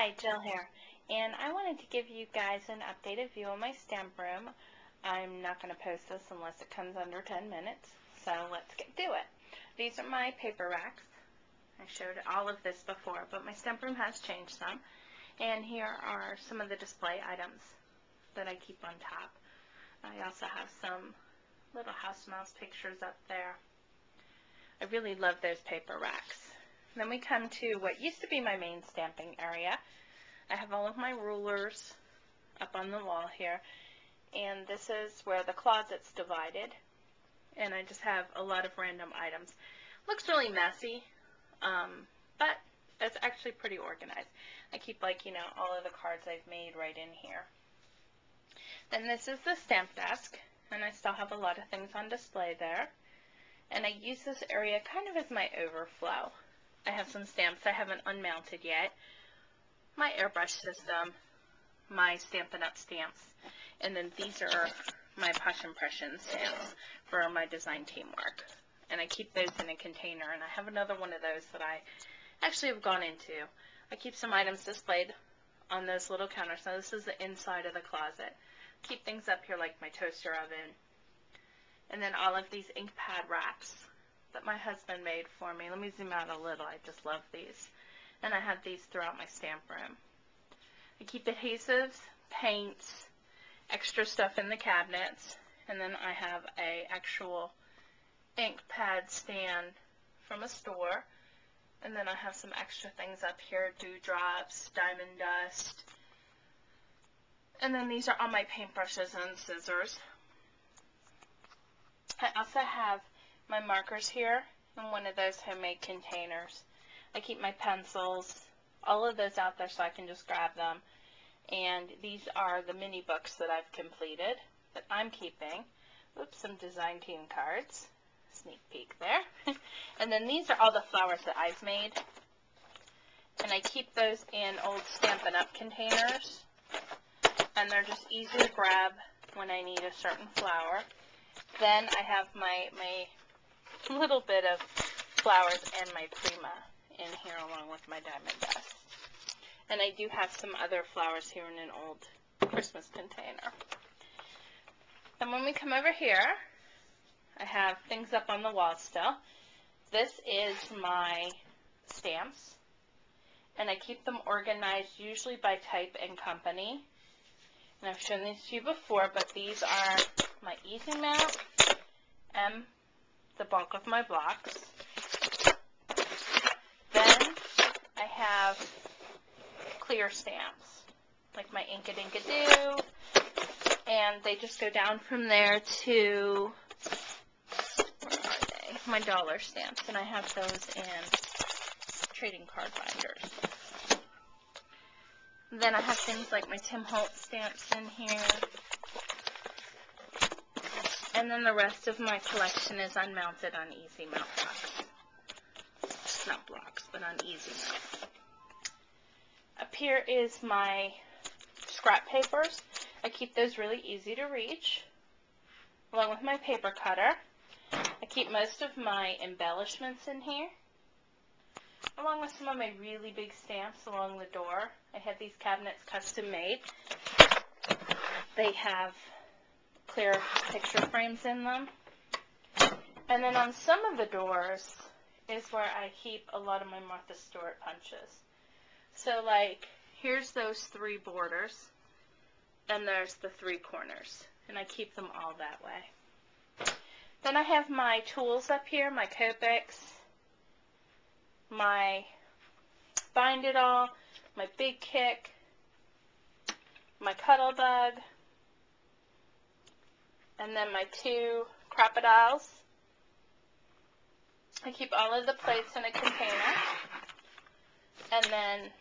Hi, Jill here, and I wanted to give you guys an updated view of my stamp room. I'm not going to post this unless it comes under 10 minutes, so let's get to it. These are my paper racks. I showed all of this before, but my stamp room has changed some, and here are some of the display items that I keep on top. I also have some little house mouse pictures up there. I really love those paper racks. Then we come to what used to be my main stamping area. I have all of my rulers up on the wall here, and this is where the closet's divided, and I just have a lot of random items. Looks really messy, but it's actually pretty organized. I keep all of the cards I've made right in here. Then this is the stamp desk, and I still have a lot of things on display there, and I use this area kind of as my overflow. I have some stamps I haven't unmounted yet, my airbrush system, my Stampin' Up! Stamps, and then these are my Posh Impression stamps for my design teamwork. And I keep those in a container, and I have another one of those that I actually have gone into. I keep some items displayed on those little counters. Now this is the inside of the closet. Keep things up here like my toaster oven. And then all of these ink pad wraps that my husband made for me. Let me zoom out a little. I just love these. And I have these throughout my stamp room. I keep adhesives, paints, extra stuff in the cabinets, and then I have a actual ink pad stand from a store. And then I have some extra things up here, dewdrops, diamond dust. And then these are all my paintbrushes and scissors. I also have my markers here in one of those homemade containers. I keep my pencils, all of those out there so I can just grab them. And these are the mini books that I've completed that I'm keeping. Oops, some design team cards. Sneak peek there. And then these are all the flowers that I've made. And I keep those in old Stampin' Up! Containers. And they're just easy to grab when I need a certain flower. Then I have my little bit of flowers and my Prima in here along with my diamond dust. And I do have some other flowers here in an old Christmas container. And when we come over here, I have things up on the wall still. This is my stamps, and I keep them organized usually by type and company. And I've shown these to you before, but these are my easy mount and the bulk of my blocks. Then I have clear stamps, like my Ink-a-Dink-a-Doo, and they just go down from there to, where are they? My dollar stamps, and I have those in trading card binders. Then I have things like my Tim Holtz stamps in here. And then the rest of my collection is unmounted on easy mount blocks. Not blocks, but on easy mount. Up here is my scrap papers. I keep those really easy to reach, along with my paper cutter. I keep most of my embellishments in here, along with some of my really big stamps along the door. I had these cabinets custom made. They have clear picture frames in them. And then on some of the doors is where I keep a lot of my Martha Stewart punches. So like, here's those 3 borders, and there's the 3 corners, and I keep them all that way. Then I have my tools up here, my Copics, my Bind It All, my Big Kick, my Cuddle Bug, and then my 2 crocodiles. I keep all of the plates in a container, and then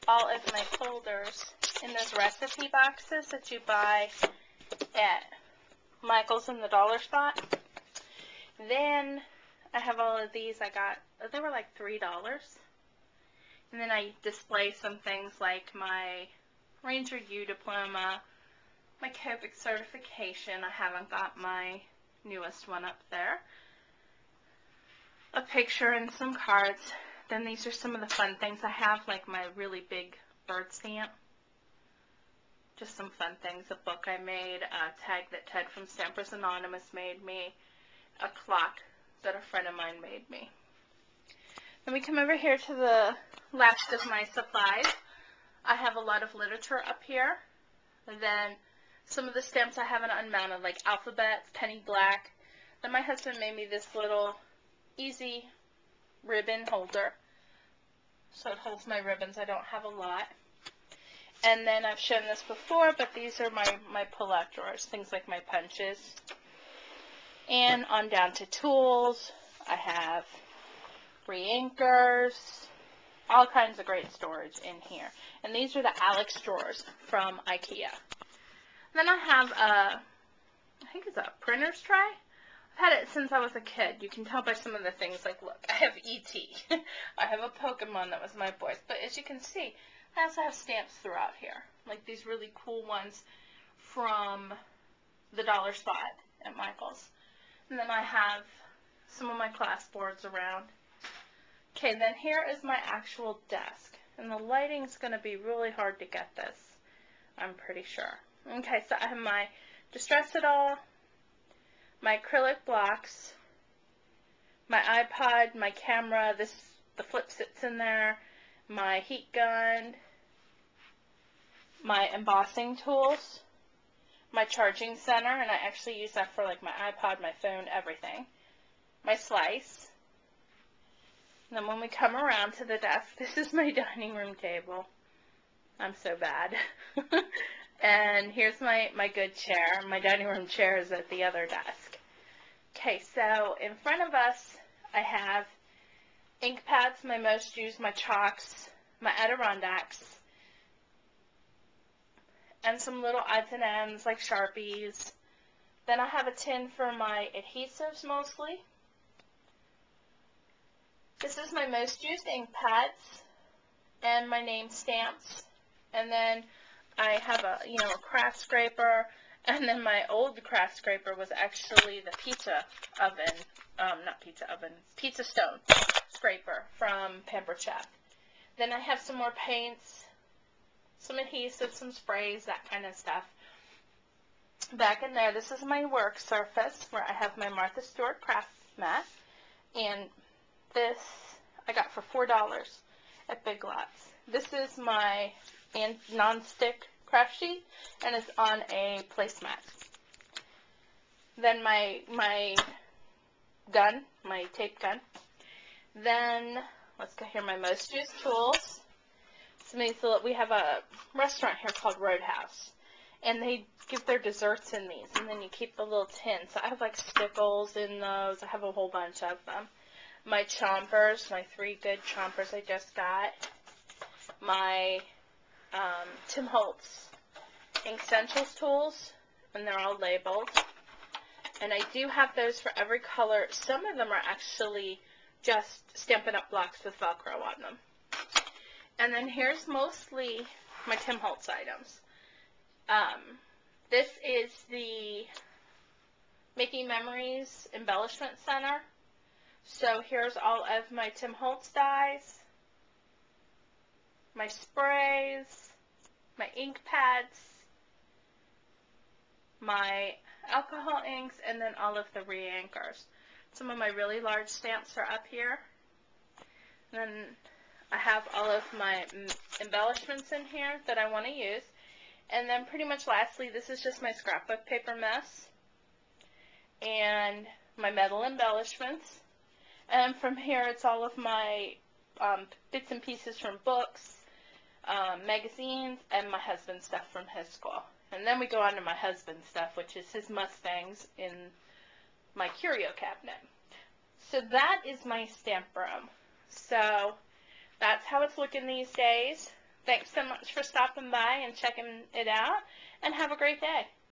all of my folders in those recipe boxes that you buy at Michael's in the dollar spot. Then I have all of these. They were like $3. And then I display some things like my Ranger U diploma, my Copic certification. I haven't got my newest one up there. A picture and some cards Then these are some of the fun things I have, like my really big bird stamp. Just some fun things. A book I made, a tag that Ted from Stampers Anonymous made me, a clock that a friend of mine made me. Then we come over here to the last of my supplies. I have a lot of literature up here. And then some of the stamps I haven't unmounted, like alphabets, penny black. Then my husband made me this little easy ribbon holder. So it holds my ribbons. I don't have a lot. And then I've shown this before, but these are my pull-out drawers, things like my punches. And on down to tools, I have re-inkers, all kinds of great storage in here. And these are the Alex drawers from IKEA. Then I have I think it's a printer's tray. I've had it since I was a kid. You can tell by some of the things, like, look, I have E.T. I have a Pokemon that was my voice. But as you can see, I also have stamps throughout here, like these really cool ones from the dollar spot at Michael's. And then I have some of my class boards around. Okay, then here is my actual desk. And the lighting's going to be really hard to get this, I'm pretty sure. Okay, so I have my Distress It All, my acrylic blocks, my iPod, my camera, the flip sits in there, my heat gun, my embossing tools, my charging center, and I actually use that for like my iPod, my phone, everything, my slice. And then when we come around to the desk, this is my dining room table. I'm so bad. And here's my good chair. My dining room chair is at the other desk. Okay, so in front of us, I have ink pads, my most used, my chalks, my Adirondacks, and some little odds and ends like Sharpies. Then I have a tin for my adhesives mostly. This is my most used ink pads and my name stamps. And then I have a craft scraper, and then my old craft scraper was actually the pizza stone scraper from Pampered Chef. Then I have some more paints, some adhesives, some sprays, that kind of stuff. Back in there, this is my work surface where I have my Martha Stewart craft mat, and this I got for $4 at Big Lots. This is my non-stick craft sheet, and it's on a placemat. Then my gun, my tape gun. Then let's go here, my most used tools. We have a restaurant here called Roadhouse, and they give their desserts in these, and then you keep the little tins. So I have like stickles in those. I have a whole bunch of them. My chompers, my 3 good chompers I just got. My Tim Holtz Ink Essentials tools, and they're all labeled. And I do have those for every color. Some of them are actually just Stampin' Up! Blocks with Velcro on them. And then here's mostly my Tim Holtz items. This is the Making Memories Embellishment Center. So here's all of my Tim Holtz dies, my sprays, my ink pads, my alcohol inks, and then all of the re-inkers. Some of my really large stamps are up here. And then I have all of my embellishments in here that I want to use. And then pretty much lastly, this is just my scrapbook paper mess and my metal embellishments. And from here, it's all of my bits and pieces from books, magazines, and my husband's stuff from his school. And then we go on to my husband's stuff, which is his Mustangs in my curio cabinet. So that is my stamp room. So that's how it's looking these days. Thanks so much for stopping by and checking it out, and have a great day.